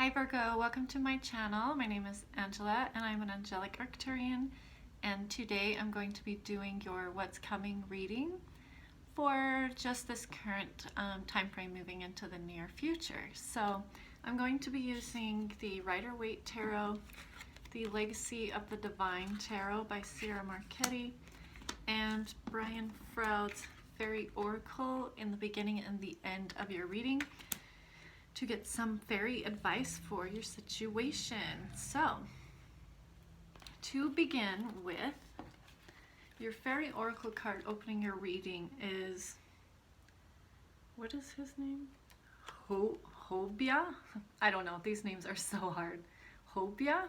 Hi Virgo, welcome to my channel. My name is Angela and I'm an angelic Arcturian, and today I'm going to be doing your what's coming reading for just this current time frame moving into the near future. So I'm going to be using the Rider-Waite Tarot, the Legacy of the Divine Tarot by Sierra Marchetti, and Brian Froud's Fairy Oracle in the beginning and the end of your reading, to get some fairy advice for your situation. So, to begin with, your fairy oracle card opening your reading is, what is his name? Hobia? I don't know, these names are so hard. Hobia?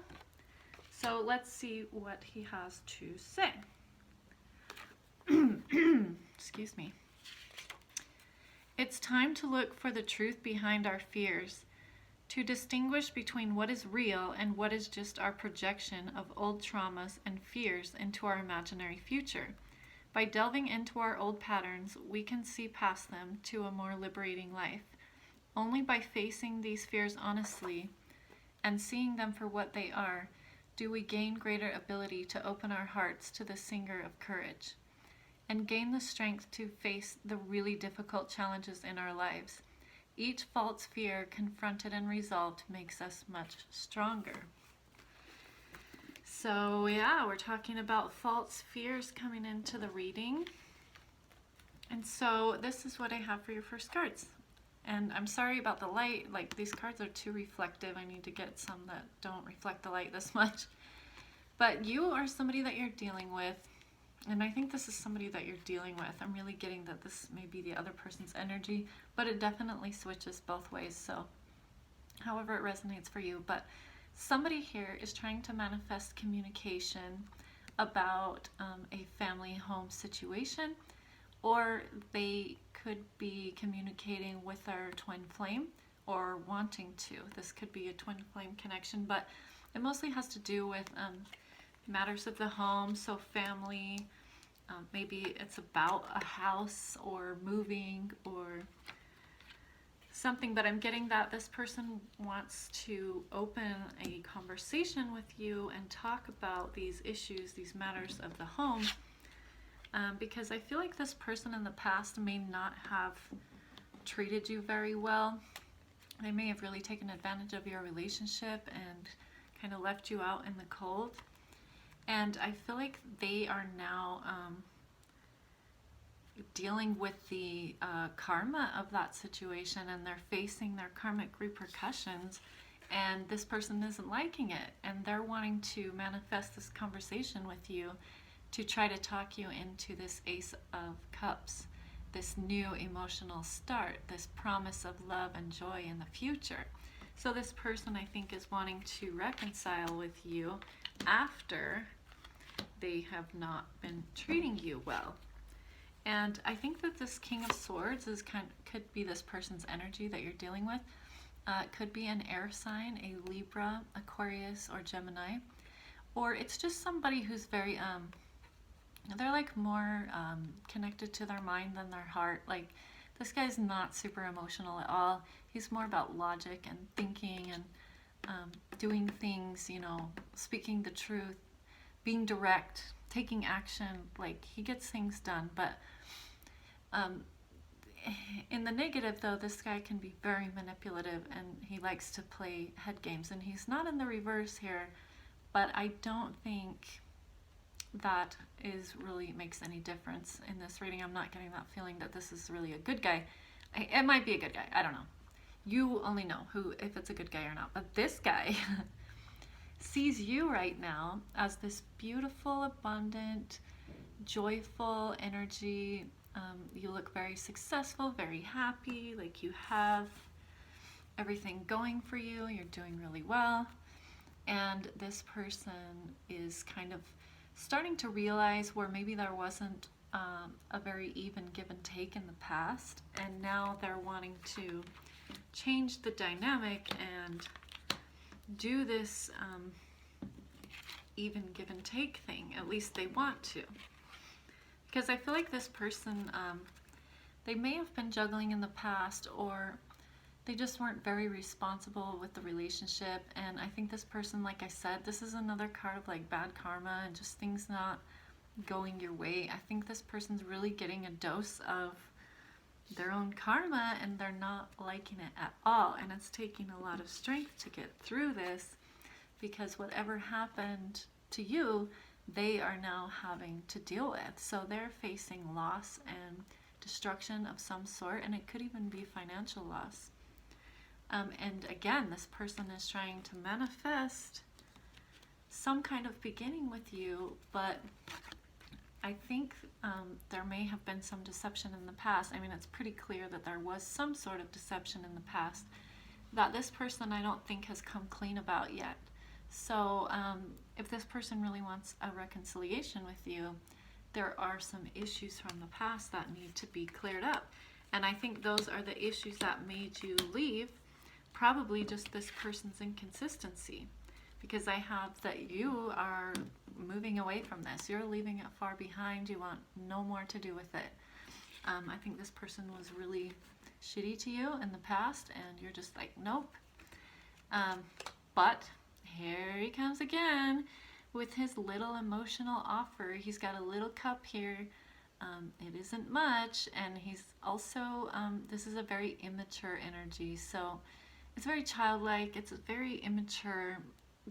So let's see what he has to say. Excuse me. It's time to look for the truth behind our fears, to distinguish between what is real and what is just our projection of old traumas and fears into our imaginary future. By delving into our old patterns, we can see past them to a more liberating life. Only by facing these fears honestly and seeing them for what they are, do we gain greater ability to open our hearts to the singer of courage, and gain the strength to face the really difficult challenges in our lives. Each false fear confronted and resolved makes us much stronger. So yeah, we're talking about false fears coming into the reading. And so this is what I have for your first cards. And I'm sorry about the light, like these cards are too reflective. I need to get some that don't reflect the light this much. But you are somebody that you're dealing with. And I think this is somebody that you're dealing with. I'm really getting that this may be the other person's energy, but it definitely switches both ways. So however it resonates for you. But somebody here is trying to manifest communication about a family home situation, or they could be communicating with their twin flame or wanting to. This could be a twin flame connection, but it mostly has to do with matters of the home, so family, maybe it's about a house or moving or something, but I'm getting that this person wants to open a conversation with you and talk about these issues, these matters of the home, because I feel like this person in the past may not have treated you very well. They may have really taken advantage of your relationship and kind of left you out in the cold. And I feel like they are now dealing with the karma of that situation, and they're facing their karmic repercussions, and this person isn't liking it, and they're wanting to manifest this conversation with you to try to talk you into this Ace of Cups, this new emotional start, this promise of love and joy in the future. So this person, I think, is wanting to reconcile with you after they have not been treating you well. And I think that this King of Swords is could be this person's energy that you're dealing with. It could be an air sign, a Libra, Aquarius, or Gemini. Or it's just somebody who's very, they're like more connected to their mind than their heart. Like, this guy's not super emotional at all. He's more about logic and thinking and doing things, you know, speaking the truth, being direct, taking action. Like, he gets things done. But in the negative, though, this guy can be very manipulative, and he likes to play head games. And he's not in the reverse here, but I don't think that really makes any difference in this reading. I'm not getting that feeling that this is really a good guy. It might be a good guy, I don't know. You only know if it's a good guy or not. But this guy sees you right now as this beautiful, abundant, joyful energy. You look very successful, very happy, like you have everything going for you. You're doing really well. And this person is kind of starting to realize where maybe there wasn't a very even give and take in the past, and now they're wanting to change the dynamic and do this even give and take thing. At least they want to, because I feel like this person, they may have been juggling in the past, or they just weren't very responsible with the relationship. And I think this person, like I said, this is another card of like bad karma and just things not going your way. I think this person's really getting a dose of their own karma and they're not liking it at all. And it's taking a lot of strength to get through this, because whatever happened to you, they are now having to deal with. So they're facing loss and destruction of some sort, and it could even be financial loss. And again, this person is trying to manifest some kind of beginning with you, but I think there may have been some deception in the past. I mean, it's pretty clear that there was some sort of deception in the past that this person I don't think has come clean about yet. So if this person really wants a reconciliation with you, there are some issues from the past that need to be cleared up. And I think those are the issues that made you leave, probably just this person's inconsistency. Because I have that you are moving away from this. You're leaving it far behind. You want no more to do with it. I think this person was really shitty to you in the past, and you're just like, nope. But here he comes again with his little emotional offer. He's got a little cup here. It isn't much, and he's also, this is a very immature energy. So it's very childlike. It's very immature.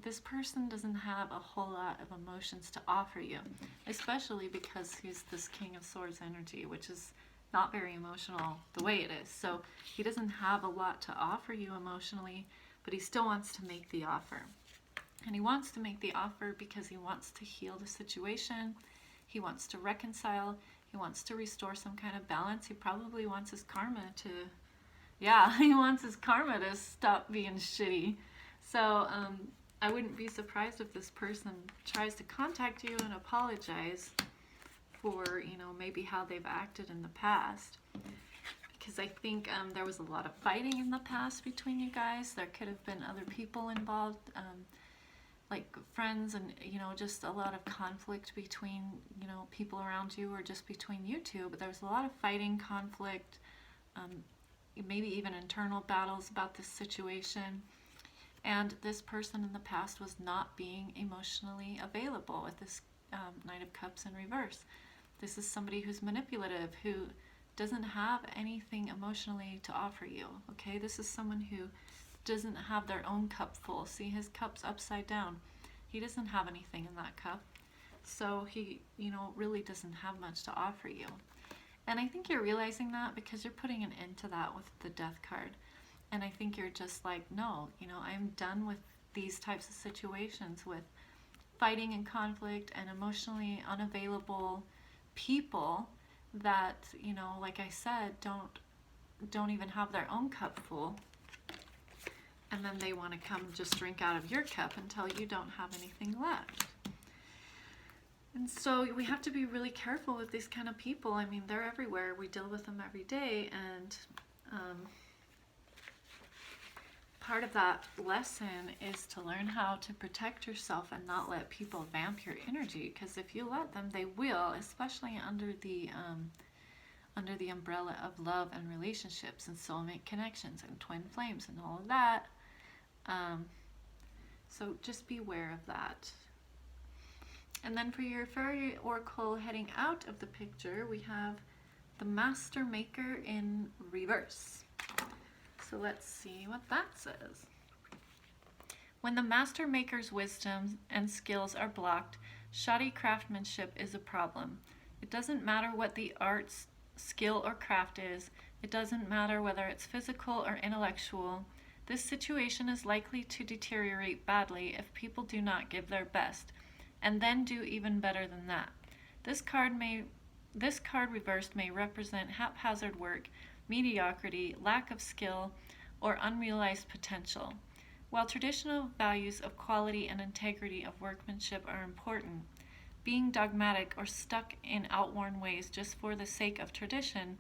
This person doesn't have a whole lot of emotions to offer you, especially because he's this King of Swords energy, which is not very emotional the way it is. So he doesn't have a lot to offer you emotionally, but he still wants to make the offer. And he wants to make the offer because he wants to heal the situation. He wants to reconcile. He wants to restore some kind of balance. He probably wants his karma to, he wants his karma to stop being shitty. So, I wouldn't be surprised if this person tries to contact you and apologize for, maybe how they've acted in the past. Because I think there was a lot of fighting in the past between you guys. There could have been other people involved, like friends, and, just a lot of conflict between, people around you, or just between you two. But there was a lot of fighting, conflict, maybe even internal battles about this situation. And this person in the past was not being emotionally available with this Knight of Cups in reverse. This is somebody who's manipulative, who doesn't have anything emotionally to offer you, okay? This is someone who doesn't have their own cup full. See, his cup's upside down. He doesn't have anything in that cup. So he, really doesn't have much to offer you. And I think you're realizing that because you're putting an end to that with the Death card. And I think you're just like, no, I'm done with these types of situations with fighting and conflict and emotionally unavailable people that, like I said, don't even have their own cup full. And then they want to come just drink out of your cup until you don't have anything left. And so we have to be really careful with these kind of people. I mean, they're everywhere. We deal with them every day, and part of that lesson is to learn how to protect yourself and not let people vamp your energy, because if you let them, they will, especially under the umbrella of love and relationships and soulmate connections and twin flames and all of that. So just beware of that. And then for your fairy oracle heading out of the picture, we have the Master Maker in reverse. So let's see what that says. When the Master Maker's wisdom and skills are blocked, shoddy craftsmanship is a problem. It doesn't matter what the art's skill or craft is. It doesn't matter whether it's physical or intellectual. This situation is likely to deteriorate badly if people do not give their best, and then do even better than that. This card reversed may represent haphazard work, mediocrity, lack of skill, or unrealized potential. While traditional values of quality and integrity of workmanship are important, being dogmatic or stuck in outworn ways just for the sake of tradition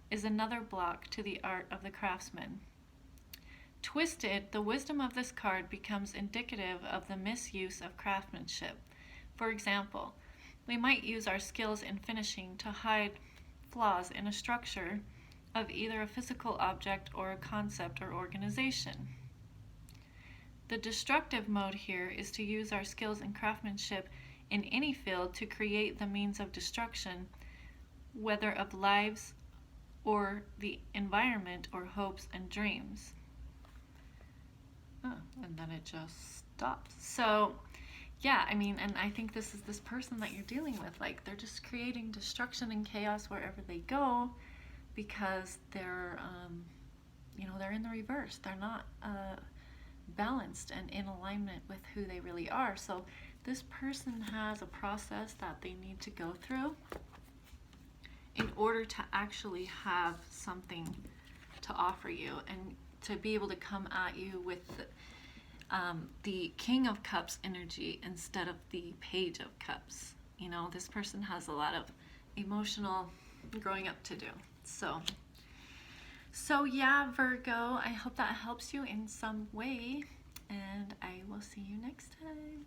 is another block to the art of the craftsman. Twisted, the wisdom of this card becomes indicative of the misuse of craftsmanship. For example, we might use our skills in finishing to hide flaws in a structure of either a physical object or a concept or organization. The destructive mode here is to use our skills and craftsmanship in any field to create the means of destruction, whether of lives or the environment or hopes and dreams. Oh, and then it just stops. So, yeah, I mean, and I think this is this person that you're dealing with. Like, they're just creating destruction and chaos wherever they go because they're, they're in the reverse. They're not balanced and in alignment with who they really are. So this person has a process that they need to go through in order to actually have something to offer you and to be able to come at you with the King of Cups energy instead of the Page of Cups. You know, this person has a lot of emotional growing up to do. So yeah, Virgo, I hope that helps you in some way, and I will see you next time.